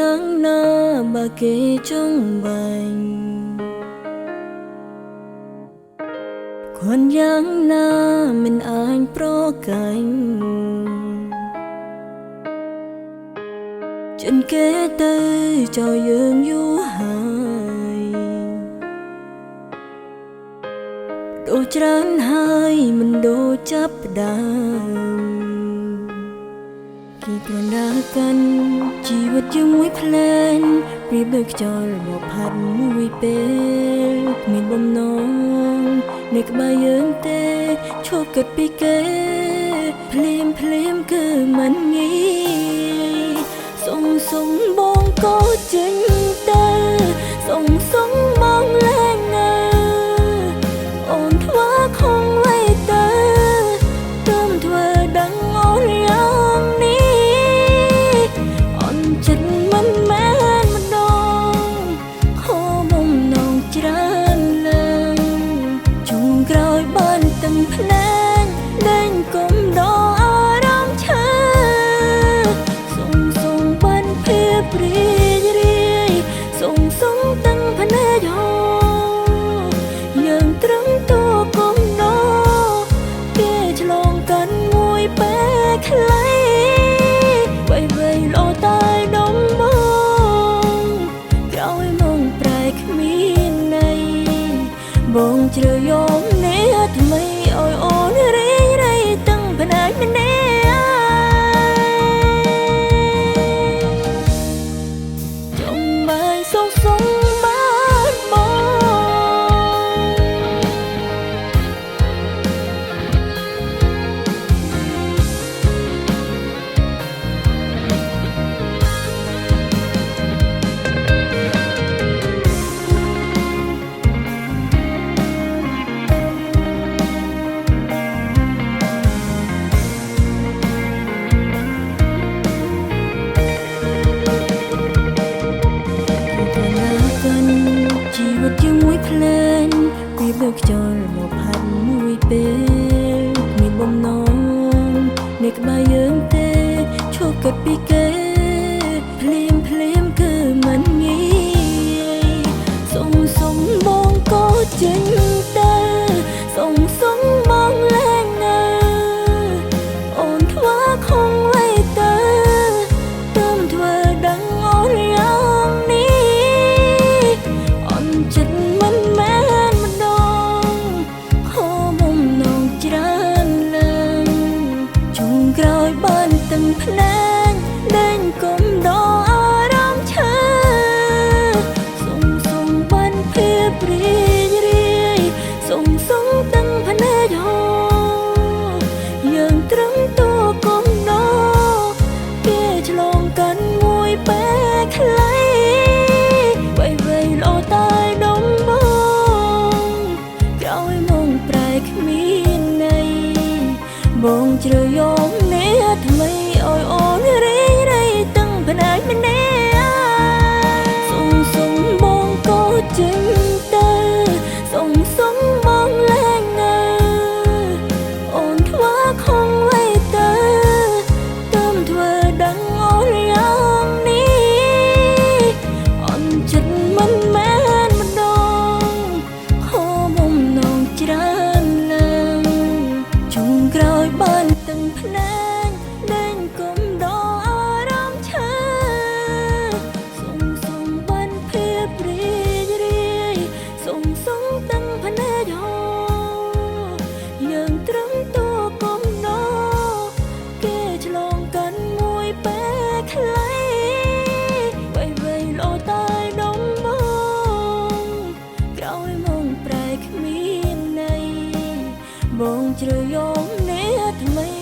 យ៉ាងណាបើគេចង់បាញ់គ្រាន់យ៉ាងណាមិនអាចប្រកាញ់ចិនគេទៅចោលយើងយូរហើយដូចច្រើនហើយមិនដូចចាប់ផ្ដើមគេប្រណាកាន់ជីវិតជាមួយផ្លែនប្រៀបដូចខ្យល់មកផាត់មួយពេលគ្មានបំណងនៅក្បែរយើងទេឈប់គិតពីគេភ្លាមគឺមិនងាយសុំបងក៏ចេញទៅសុំបងលែងនៅអូនធ្វើខំໄວទៅទៅធ្វើដឹងអូនយ៉ាងនេះអូនចិត្តមិនមែនម្ដងខំបំណងច្រើនឡើងជុំក្រោយបានទាំងភ្នែកលែងគុំដកអារម្មណ៍ឈឺព្រីរាយសុំតាំងភ្នែកហោយើងត្រឹមតួគុំណោគេឆ្លងកាន់មួយពេលខ្លីវៃលោតែដងបងក្រោយមកប្រែគ្មានន័យបងជ្រើយកនេះថ្មីឲ្យអូនរីរៃតាំងភ្នែកម្នាក់សុំបានបងជាមួយភ្លែនពីលើខ្យល់មកផាត់មួយពេលគ្មានបំណងនៅក្បែរយើងទេឈប់គិតពីគេភ្លាមគឺមិនងាយសុំបងក៏ចេញទៅសុំបងលែងនៅអូនធ្វើខំໄວទៅទៅធ្វើដឹងអូនយ៉ាងនេះអូនចិត្តមិនមែនម្ដងខំបំណងច្រើនឡើងជុំក្រោយបានទាំងភ្នែកលែងគុំដកអារម្មណ៍ឈឺសុំបានព្រីរាយសុំតាំងភ្នែកហោយើងត្រឹមតួគុំណោគេឆ្លងកាន់មួយពេលខ្លីវៃលោតែដងបងក្រោយមកប្រែគ្មានន័យបងជ្រើយកនេះថ្មីឲ្យអូនរីរៃតាំងភ្នែកម្នាក់សុំបងក៏ចេញទៅសុំបងលែងនៅអូនធ្វើខំไวទៅទៅធ្វើដឹងអូនយ៉ាងនេះអូនចិត្តមិនមែនម្ដងខំបំណងច្រើនឡើងជុំក្រោយបានទាំងភ្នែកលែងគុំដកអារម្មណ៍ឈឺសុំបានព្រីរាយសុំតាំងភ្នែកហោយើងត្រឹមតួគុំណោគេឆ្លងកាន់មួយពេលខ្លីវៃលោតែដងបងក្រោយមកប្រែគ្មានន័យបងជ្រើយកនេះថ្មី